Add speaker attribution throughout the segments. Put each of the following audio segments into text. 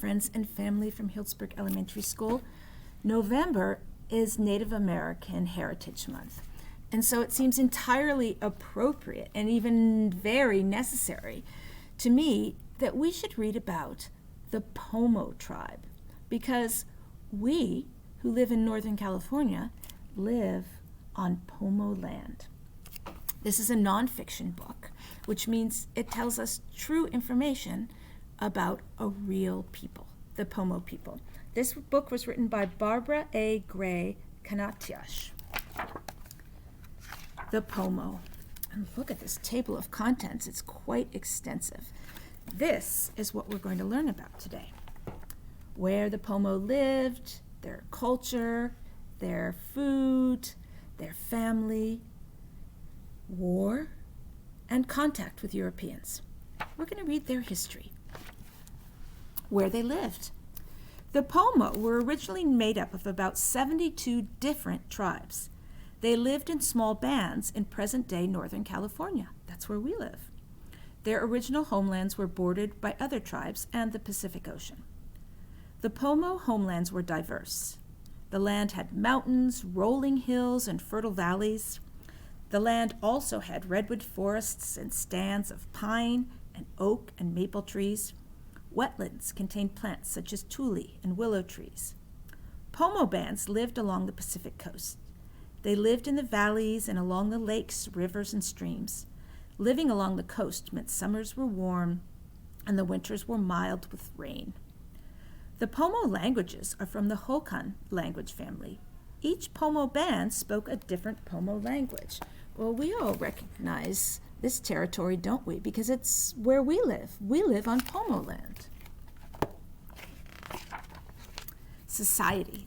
Speaker 1: friends and family from Healdsburg Elementary School. November is Native American Heritage Month, and so it seems entirely appropriate and even very necessary to me that we should read about the Pomo tribe, because we, who live in Northern California, live on Pomo land. This is a nonfiction book, which means it tells us true information about a real people, the Pomo people. This book was written by Barbara A. Gray-Kanatiiosh. The Pomo. And look at this table of contents. It's quite extensive. This is what we're going to learn about today. Where the Pomo lived, their culture, their food, their family, war, and contact with Europeans. We're going to read their history. Where they lived. The Pomo were originally made up of about 72 different tribes. They lived in small bands in present-day Northern California. That's where we live. Their original homelands were bordered by other tribes and the Pacific Ocean. The Pomo homelands were diverse. The land had mountains, rolling hills, and fertile valleys. The land also had redwood forests and stands of pine and oak and maple trees. Wetlands contained plants such as tule and willow trees. Pomo bands lived along the Pacific coast. They lived in the valleys and along the lakes, rivers, and streams. Living along the coast meant summers were warm and the winters were mild with rain. The Pomo languages are from the Hokan language family. Each Pomo band spoke a different Pomo language. Well, we all recognize this territory, don't we? Because it's where we live. We live on Pomo land. Society,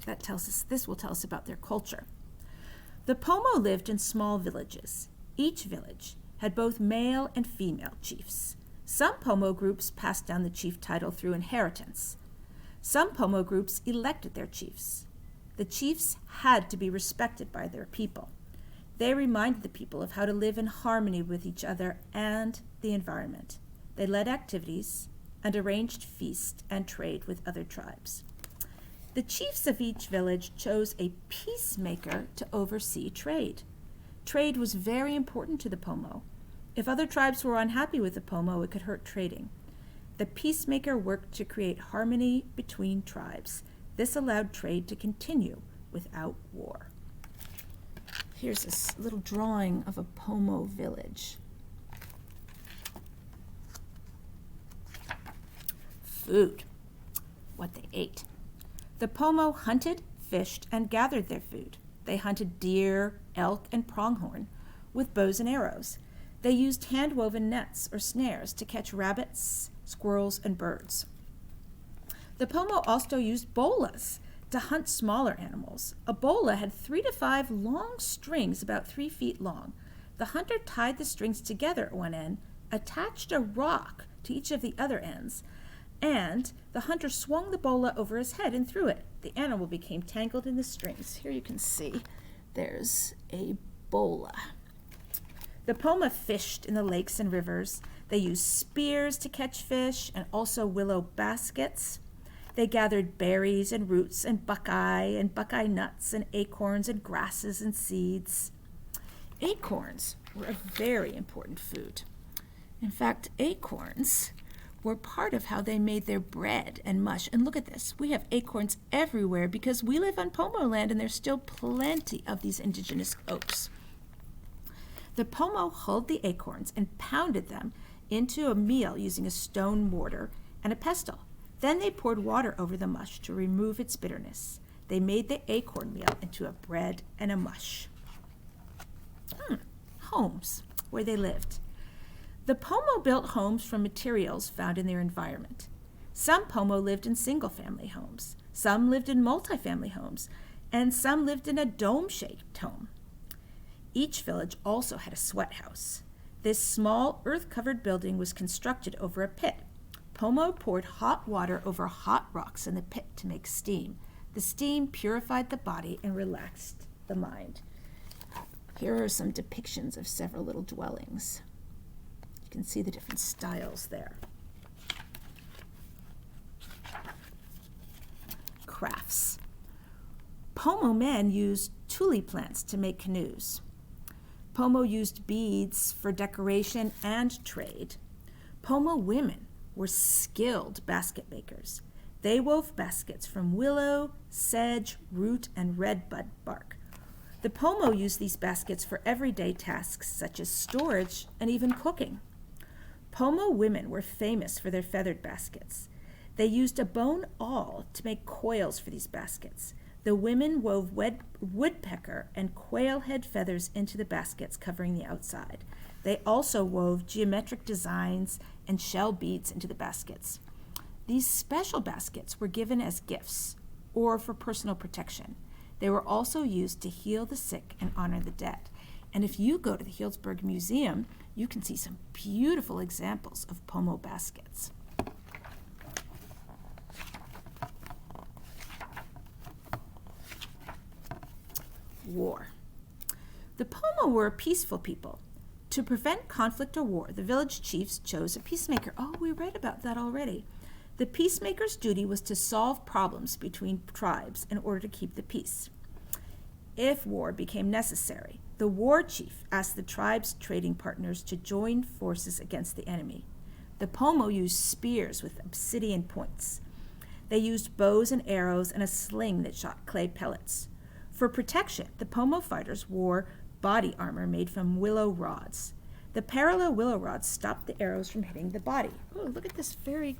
Speaker 1: this will tell us about their culture. The Pomo lived in small villages. Each village had both male and female chiefs. Some Pomo groups passed down the chief title through inheritance. Some Pomo groups elected their chiefs. The chiefs had to be respected by their people. They reminded the people of how to live in harmony with each other and the environment. They led activities and arranged feasts and trade with other tribes. The chiefs of each village chose a peacemaker to oversee trade. Trade was very important to the Pomo. If other tribes were unhappy with the Pomo, it could hurt trading. The peacemaker worked to create harmony between tribes. This allowed trade to continue without war. Here's a little drawing of a Pomo village. Food, what they ate. The Pomo hunted, fished, and gathered their food. They hunted deer, elk, and pronghorn with bows and arrows. They used hand-woven nets or snares to catch rabbits, squirrels, and birds. The Pomo also used bolas to hunt smaller animals. A bola had 3 to 5 long strings about 3 feet long. The hunter tied the strings together at one end, attached a rock to each of the other ends, and the hunter swung the bola over his head and threw it. The animal became tangled in the strings. Here you can see there's a bola. The Pomo fished in the lakes and rivers. They used spears to catch fish and also willow baskets. They gathered berries and roots and buckeye nuts and acorns and grasses and seeds. Acorns were a very important food. In fact, acorns were part of how they made their bread and mush. And look at this. We have acorns everywhere because we live on Pomo land and there's still plenty of these indigenous oaks. The Pomo hulled the acorns and pounded them into a meal using a stone mortar and a pestle. Then they poured water over the mush to remove its bitterness. They made the acorn meal into a bread and a mush. Homes, where they lived. The Pomo built homes from materials found in their environment. Some Pomo lived in single-family homes. Some lived in multi-family homes. And some lived in a dome-shaped home. Each village also had a sweat house. This small earth-covered building was constructed over a pit. Pomo poured hot water over hot rocks in the pit to make steam. The steam purified the body and relaxed the mind. Here are some depictions of several little dwellings. You can see the different styles there. crafts. Pomo men used tule plants to make canoes. Pomo used beads for decoration and trade. Pomo women were skilled basket makers. They wove baskets from willow, sedge, root, and redbud bark. The Pomo used these baskets for everyday tasks such as storage and even cooking. Pomo women were famous for their feathered baskets. They used a bone awl to make coils for these baskets. The women wove woodpecker and quail head feathers into the baskets covering the outside. They also wove geometric designs and shell beads into the baskets. These special baskets were given as gifts or for personal protection. They were also used to heal the sick and honor the dead. And if you go to the Healdsburg Museum, you can see some beautiful examples of Pomo baskets. War. The Pomo were a peaceful people. To prevent conflict or war, the village chiefs chose a peacemaker. Oh, we read about that already. The peacemaker's duty was to solve problems between tribes in order to keep the peace. If war became necessary, the war chief asked the tribe's trading partners to join forces against the enemy. The Pomo used spears with obsidian points. They used bows and arrows and a sling that shot clay pellets. For protection, the Pomo fighters wore body armor made from willow rods. The parallel willow rods stopped the arrows from hitting the body. Oh, look at this very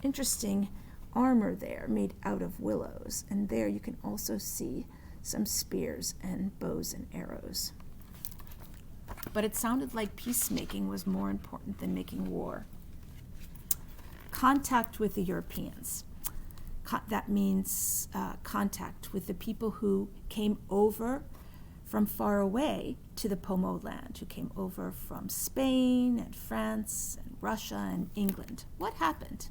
Speaker 1: interesting armor there made out of willows. And there you can also see some spears and bows and arrows. But it sounded like peacemaking was more important than making war. Contact with the Europeans. That means contact with the people who came over from far away to the Pomo land, who came over from Spain and France and Russia and England. What happened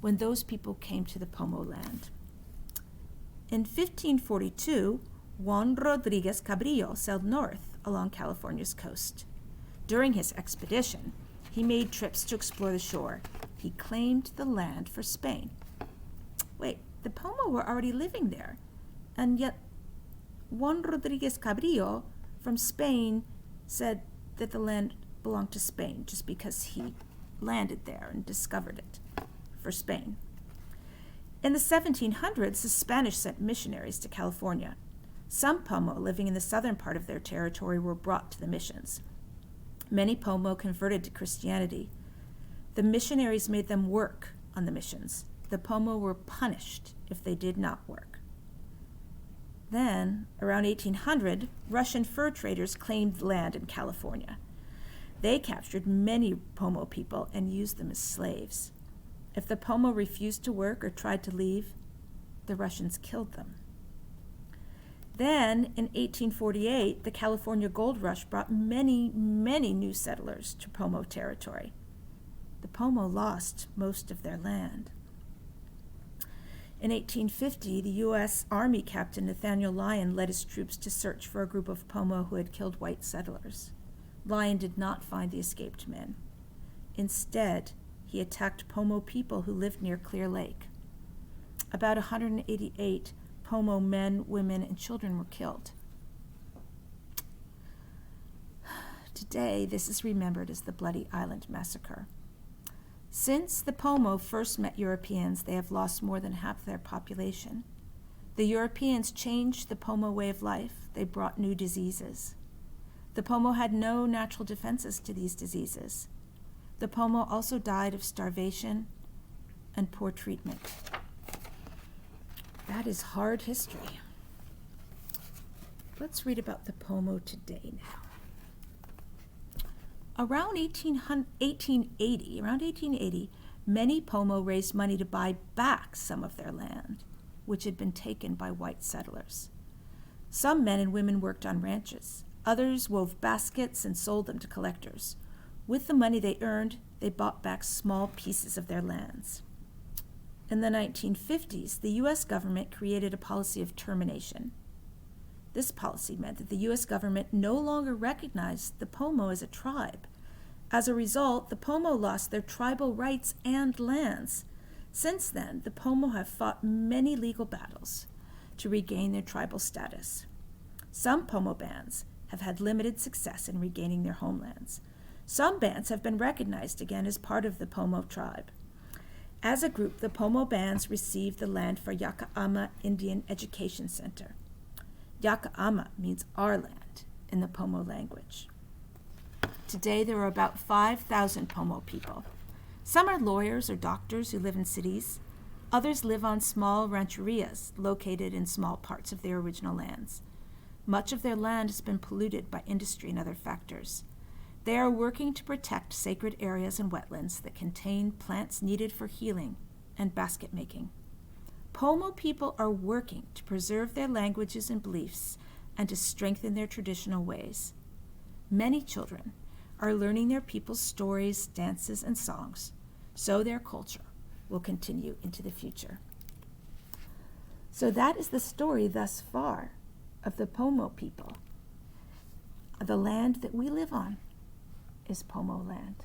Speaker 1: when those people came to the Pomo land? In 1542, Juan Rodriguez Cabrillo sailed north along California's coast. During his expedition, he made trips to explore the shore. He claimed the land for Spain. Wait, the Pomo were already living there, and yet Juan Rodriguez Cabrillo from Spain said that the land belonged to Spain just because he landed there and discovered it for Spain. In the 1700s, the Spanish sent missionaries to California. Some Pomo living in the southern part of their territory were brought to the missions. Many Pomo converted to Christianity. The missionaries made them work on the missions. The Pomo were punished if they did not work. Then, around 1800, Russian fur traders claimed land in California. They captured many Pomo people and used them as slaves. If the Pomo refused to work or tried to leave, the Russians killed them. Then, in 1848, the California gold rush brought many, many new settlers to Pomo territory. The Pomo lost most of their land. In 1850, the U.S. Army Captain Nathaniel Lyon led his troops to search for a group of Pomo who had killed white settlers. Lyon did not find the escaped men. Instead, he attacked Pomo people who lived near Clear Lake. About 188 Pomo men, women, and children were killed. Today, this is remembered as the Bloody Island Massacre. Since the Pomo first met Europeans, they have lost more than half their population. The Europeans changed the Pomo way of life. They brought new diseases. The Pomo had no natural defenses to these diseases. The Pomo also died of starvation and poor treatment. That is hard history. Let's read about the Pomo today now. Around 1880, many Pomo raised money to buy back some of their land, which had been taken by white settlers. Some men and women worked on ranches. Others wove baskets and sold them to collectors. With the money they earned, they bought back small pieces of their lands. In the 1950s, the U.S. government created a policy of termination. This policy meant that the U.S. government no longer recognized the Pomo as a tribe. As a result, the Pomo lost their tribal rights and lands. Since then, the Pomo have fought many legal battles to regain their tribal status. Some Pomo bands have had limited success in regaining their homelands. Some bands have been recognized again as part of the Pomo tribe. As a group, the Pomo bands received the land for Yaka'ama Indian Education Center. Yaka'ama means our land in the Pomo language. Today, there are about 5,000 Pomo people. Some are lawyers or doctors who live in cities. Others live on small rancherias located in small parts of their original lands. Much of their land has been polluted by industry and other factors. They are working to protect sacred areas and wetlands that contain plants needed for healing and basket making. Pomo people are working to preserve their languages and beliefs and to strengthen their traditional ways. Many children are learning their people's stories, dances, and songs, so their culture will continue into the future. So that is the story thus far of the Pomo people. The land that we live on is Pomo land.